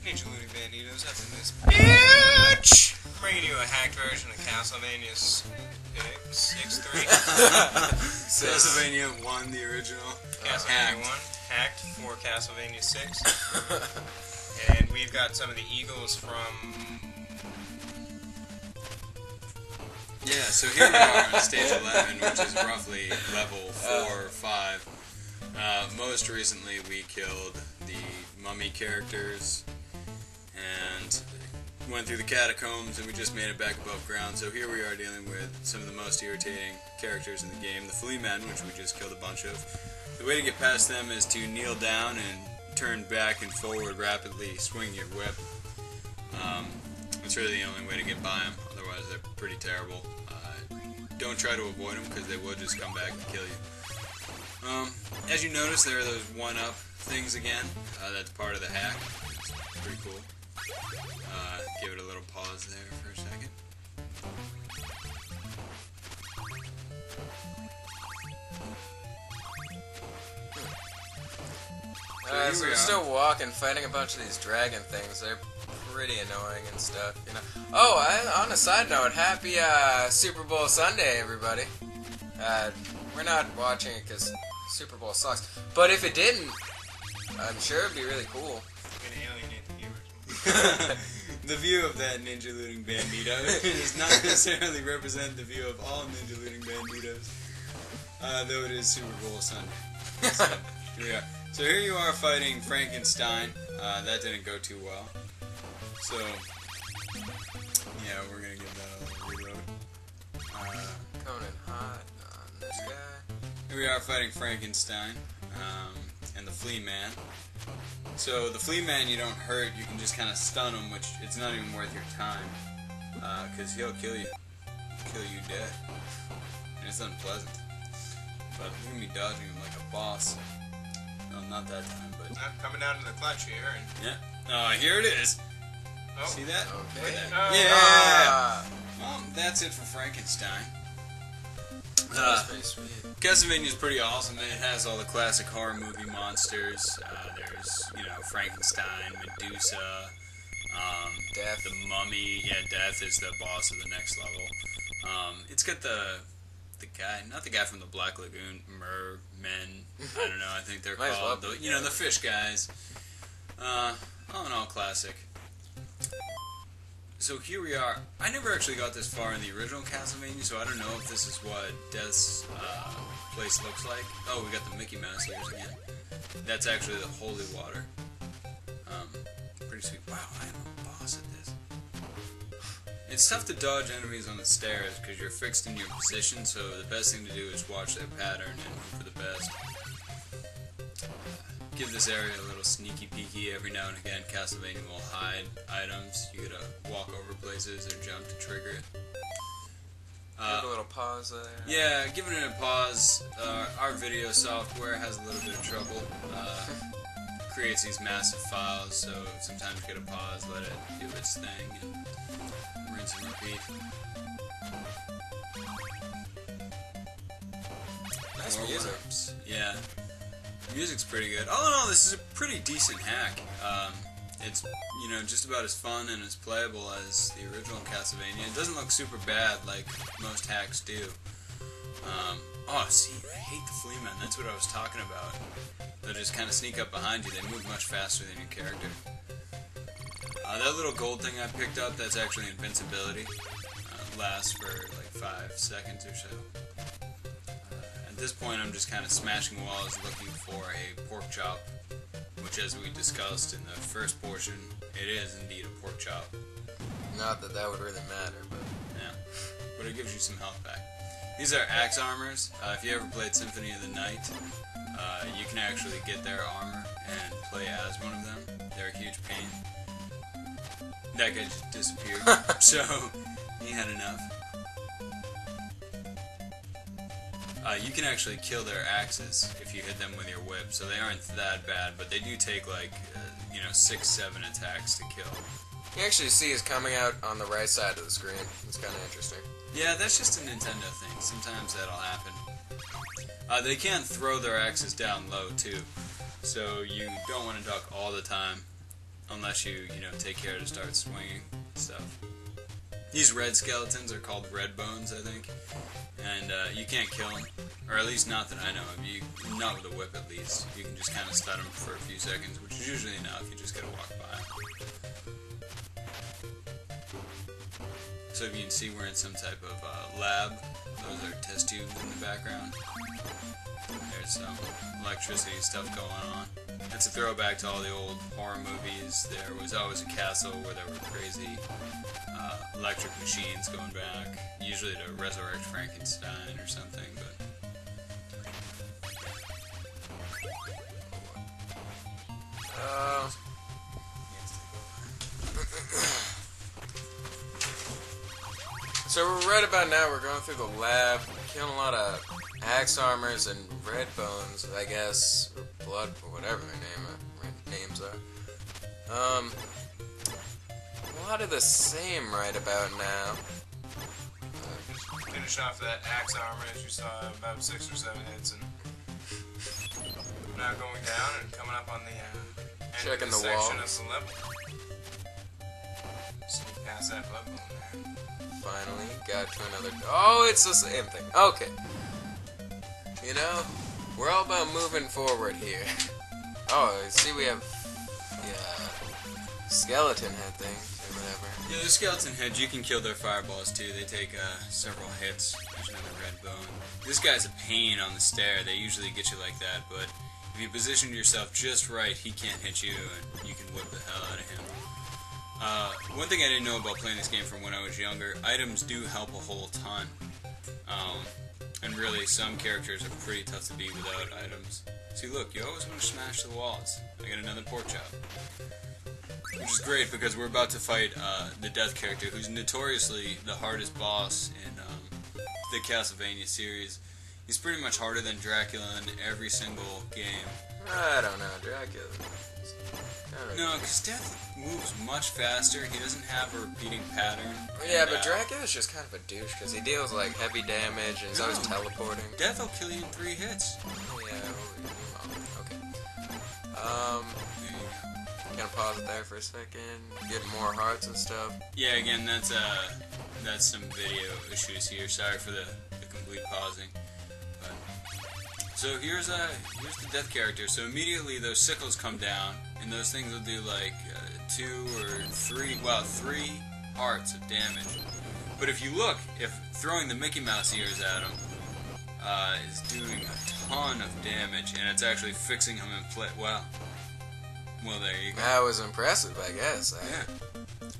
Ninja Looting Banditos up in this bitch! Bringing you a hacked version of Castlevania 6-3. Castlevania 1, the original. Castlevania 1, hacked for Castlevania 6. And we've got some of the Eagles from... Yeah, so here we are on stage 11, which is roughly level 4 or 5. Most recently we killed the mummy characters and went through the catacombs and we just made it back above ground. So here we are dealing with some of the most irritating characters in the game, the flea men, which we just killed a bunch of. The way to get past them is to kneel down and turn back and forward rapidly, swing your whip. It's really the only way to get by them, otherwise they're pretty terrible. Don't try to avoid them because they will just come back and kill you. As you notice, there are those 1-up things again. That's part of the hack. It's pretty cool. Give it a little pause there for a second. So we're still walking, fighting a bunch of these dragon things. They're pretty annoying and stuff, you know. Oh, on a side note, happy Super Bowl Sunday, everybody. We're not watching it because Super Bowl sucks. But if it didn't, I'm sure it'd be really cool. Gonna alienate the viewers. The view of that Ninja Looting Bandito does not necessarily represent the view of all Ninja Looting Banditos, though it is Super Bowl Sunday. So, here we are. So here you are fighting Frankenstein. That didn't go too well. So, yeah, we're gonna give that a little reload. Coming in hot on this guy. Here we are fighting Frankenstein, and the Flea Man. So the Flea Man you don't hurt, you can just kind of stun him, which it's not even worth your time, because he'll kill you. Kill you dead. And it's unpleasant. But look at me dodging him like a boss. No, not that time, but... Coming down to the clutch here, and... Yeah. Here it is. Oh. See that? Okay. Yeah! Well, that's it for Frankenstein. That's pretty sweet. Castlevania is pretty awesome. It has all the classic horror movie monsters. There's, Frankenstein, Medusa, Death. the Mummy. Yeah, Death is the boss of the next level. It's got the guy, not the guy from the Black Lagoon, Mermen. I don't know. I think they're called the fish guys. All in all, classic. So here we are. I never actually got this far in the original Castlevania, so I don't know if this is what Death's place looks like. Oh, we got the Mickey Mouse ears again. That's actually the holy water. Pretty sweet. Wow, I am a boss at this. It's tough to dodge enemies on the stairs because you're fixed in your position, so the best thing to do is watch their pattern and hope for the best. Give this area a little sneaky peeky every now and again. Castlevania will hide items. You gotta walk over places or jump to trigger it. Give it a little pause there. Yeah, giving it a pause. Our video software has a little bit of trouble. Creates these massive files, so sometimes you get a pause, let it do its thing, and rinse and repeat. Nice music. Yeah. The music's pretty good. All in all, this is a pretty decent hack. It's, just about as fun and as playable as the original Castlevania. It doesn't look super bad like most hacks do. See, I hate the Flea Men. That's what I was talking about. They'll just kind of sneak up behind you. They move much faster than your character. That little gold thing I picked up, that's actually invincibility. Lasts for like 5 seconds or so. At this point, I'm just kind of smashing walls looking for a pork chop, which, as we discussed in the first portion, it is indeed a pork chop. Not that that would really matter, but... Yeah. But it gives you some health back. These are axe armors. If you ever played Symphony of the Night, you can actually get their armor and play as one of them. They're a huge pain. That guy just disappeared, so he had enough. You can actually kill their axes if you hit them with your whip, so they aren't that bad, but they do take like, 6-7 attacks to kill. You actually see it's coming out on the right side of the screen. It's kind of interesting. Yeah, that's just a Nintendo thing. Sometimes that'll happen. They can throw their axes down low, too, so you don't want to duck all the time. unless you take care to start swinging stuff. These red skeletons are called red bones, I think, and you can't kill them, or at least not that I know of. Not with a whip, at least. You can just kind of stun them for a few seconds, which is usually enough. You just gotta walk by. So if you can see, we're in some type of lab. Those are test tubes in the background. There's some electricity stuff going on. It's a throwback to all the old horror movies. There was always a castle where there were crazy electric machines going back, usually to resurrect Frankenstein or something, but... So right about now we're going through the lab, killing a lot of axe armors and red bones, I guess, or blood, or whatever their names are. A lot of the same right about now. Finish off that axe armor as you saw, about 6 or 7 hits, and now going down and coming up on the checking the section wall. of the level. Sneak past that blood bone there. Finally, got to another... Oh, it's the same thing. Okay. You know, we're all about moving forward here. Oh, see we have the skeleton head thing, or whatever. Yeah, the skeleton heads, you can kill their fireballs too. They take several hits. There's another red bone. This guy's a pain on the stair. They usually get you like that, but if you position yourself just right, he can't hit you, and you can whip the hell out of him. One thing I didn't know about playing this game from when I was younger, items do help a whole ton. And really, some characters are pretty tough to beat without items. See, look, you always want to smash the walls. I got another pork chop. Which is great, because we're about to fight the Death character, who's notoriously the hardest boss in the Castlevania series. He's pretty much harder than Dracula in every single game. I don't know, Dracula. No, because Death moves much faster. He doesn't have a repeating pattern. Yeah, but Dracula's just kind of a douche, because he deals, like, heavy damage, and he's always teleporting. Death will kill you in 3 hits. Yeah, okay. Gonna pause it there for a second, get more hearts and stuff. Yeah, again, that's some video issues here. Sorry for the complete pausing. But, so here's the Death character. So immediately those sickles come down, and those things will do like 2 or 3, well, 3 hearts of damage. But if you look, if throwing the Mickey Mouse ears at him is doing a ton of damage, and it's actually fixing him in place. Well, there you go. That was impressive, I guess. Yeah.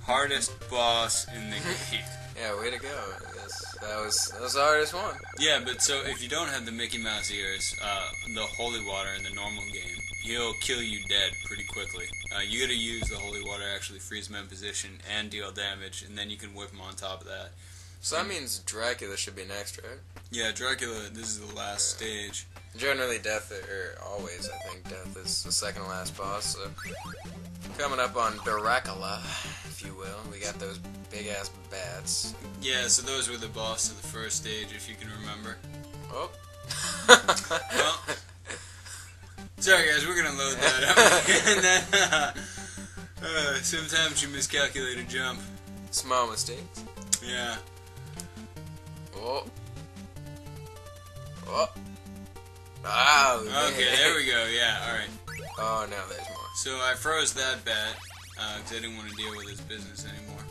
Hardest boss in the game. Yeah, way to go. I guess that was the hardest one. Yeah, but so if you don't have the Mickey Mouse ears, the holy water in the normal game, he'll kill you dead pretty quickly. You gotta use the holy water to actually freeze him in position and deal damage, and then you can whip him on top of that. So that means Dracula should be next, right? Yeah, Dracula, this is the last stage. Generally, Death, or always, I think, Death is the second to last boss. So coming up on Dracula, if you will, we got those big-ass bats. Yeah, so those were the boss of the first stage, if you can remember. Oh. Well, sorry guys, we're gonna load that up. And then, sometimes you miscalculate a jump. Small mistakes. Yeah. Oh. Oh. Oh, okay, there we go, yeah, alright. Oh, now there's more. So I froze that bat, because I didn't want to deal with his business anymore.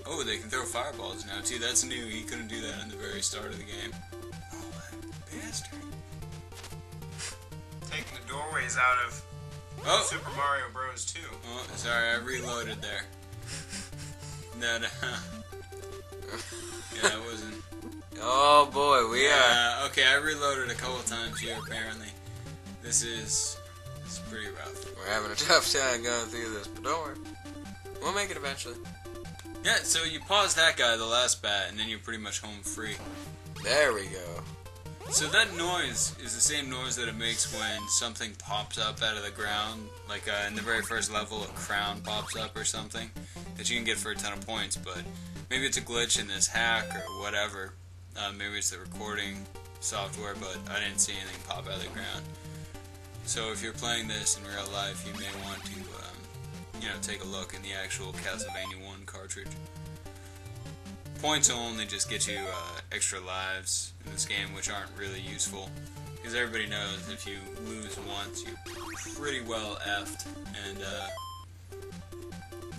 Oh, they can throw fireballs now, too. That's new. He couldn't do that in the very start of the game. Oh, that bastard. Taking the doorways out of Super Mario Bros. 2. Oh, sorry, I reloaded there. That, yeah, it wasn't... Oh boy, we are. Okay, I reloaded a couple times here, apparently. This is pretty rough. We're having a tough time going through this, but don't worry. We'll make it eventually. Yeah, so you pause that guy, the last bat, and then you're pretty much home free. There we go. So that noise is the same noise that it makes when something pops up out of the ground. Like in the very first level, a crown pops up or something that you can get for a ton of points, but maybe it's a glitch in this hack or whatever. Maybe it's the recording software, but I didn't see anything pop out of the ground. So if you're playing this in real life, you may want to take a look in the actual Castlevania 1 cartridge. Points will only just get you extra lives in this game, which aren't really useful. Because everybody knows if you lose once, you're pretty well effed. And,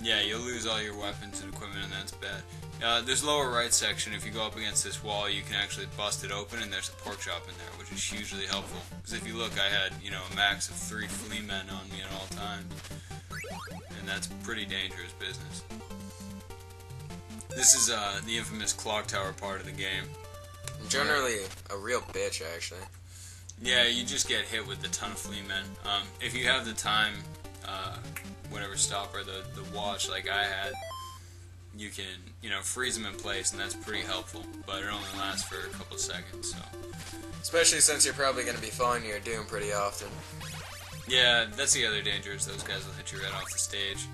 yeah, you'll lose all your weapons and equipment, and that's bad. This lower right section, if you go up against this wall, you can actually bust it open, and there's a pork chop in there, which is hugely helpful. Because if you look, I had, a max of 3 flea men on me at all times. And that's pretty dangerous business. This is the infamous clock tower part of the game. Generally a real bitch, actually. Yeah, you just get hit with a ton of flea men. If you have the time, whatever stopper, the watch like I had, you can, freeze them in place, and that's pretty helpful. But it only lasts for a couple seconds, so. Especially since you're probably going to be falling to your doom pretty often. Yeah, that's the other danger, is those guys will hit you right off the stage.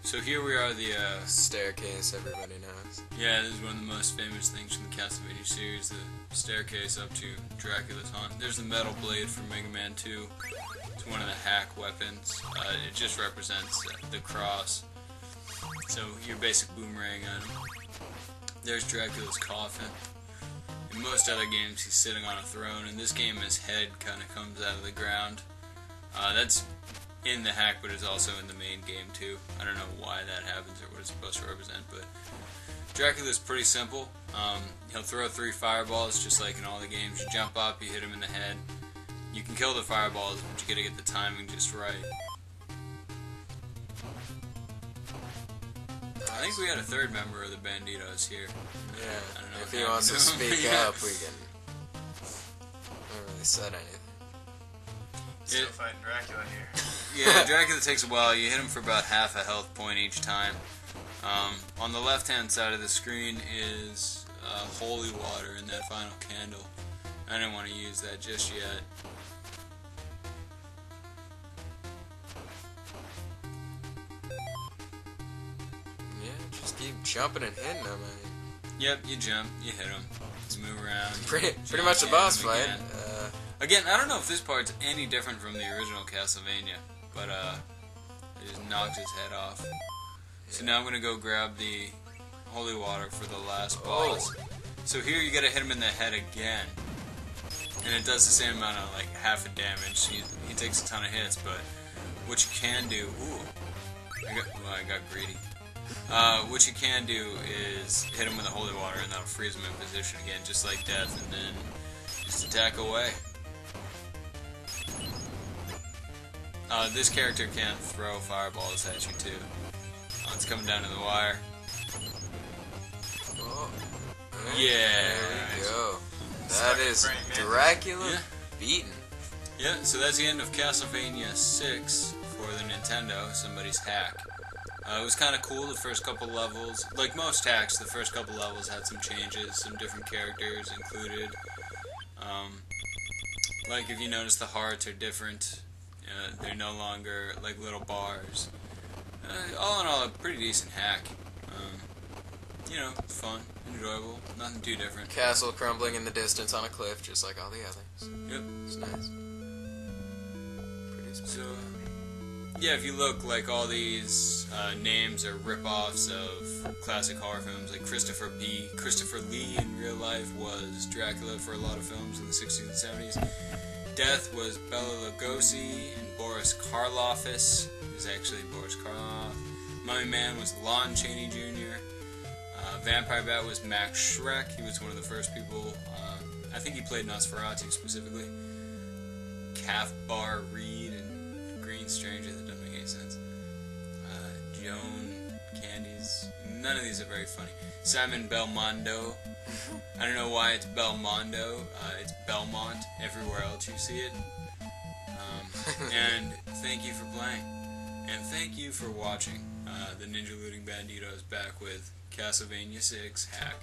So here we are, the staircase everybody knows. Yeah, this is one of the most famous things from the Castlevania series, the staircase up to Dracula's haunt. There's the metal blade from Mega Man 2. It's one of the hack weapons. It just represents the cross. So your basic boomerang item. There's Dracula's coffin. In most other games, he's sitting on a throne. In this game, his head kind of comes out of the ground. That's in the hack, but it's also in the main game too. I don't know why that happens or what it's supposed to represent, but Dracula's pretty simple. He'll throw 3 fireballs just like in all the games. You jump up, you hit him in the head. You can kill the fireballs, but you gotta get the timing just right. I think we had a third member of the Banditos here. Yeah, I don't know if he wants to speak Yeah. up, we can. I haven't really said anything. Still fighting Dracula here. Yeah, Dracula takes a while. You hit him for about half a health point each time. On the left-hand side of the screen is holy water in that final candle. I didn't want to use that just yet. Yeah, just keep jumping and hitting him. Yep, you jump, you hit him, you move around. Pretty much a boss fight. Again, I don't know if this part's any different from the original Castlevania, but I just knocked his head off. So now I'm gonna go grab the holy water for the last boss. So here you gotta hit him in the head again, and it does the same amount of like half a damage. He takes a ton of hits, but what you can do, I got greedy. What you can do is hit him with the holy water, and that'll freeze him in position again, just like death, and then just attack away. This character can throw fireballs at you too. It's coming down to the wire. Yeah. There we go. That is Dracula beaten. Yeah, so that's the end of Castlevania 6 for the Nintendo, somebody's hack. It was kind of cool, the first couple levels. Like most hacks, the first couple levels had some changes, some different characters included. Like if you notice, the hearts are different. They're no longer like little bars. All in all, a pretty decent hack. Fun, enjoyable, nothing too different. Castle crumbling in the distance on a cliff, just like all the others. Yep. It's nice. Pretty So, yeah, if you look, like all these names are rip-offs of classic horror films, like Christopher Lee in real life was Dracula for a lot of films in the 60s and 70s. Death was Bela Lugosi, and Boris Karloff's is actually Boris Karloff. Mummy Man was Lon Chaney Jr. Vampire Bat was Max Schreck. He was one of the first people. I think he played Nosferatu specifically. Calf Bar Reed and Green Stranger. That doesn't make any sense. Joan Candies. None of these are very funny. Simon Belmondo. I don't know why it's Belmondo. It's Belmont everywhere else you see it. And thank you for playing. And thank you for watching. The Ninja Looting Bandito is back with Castlevania 6 Hack.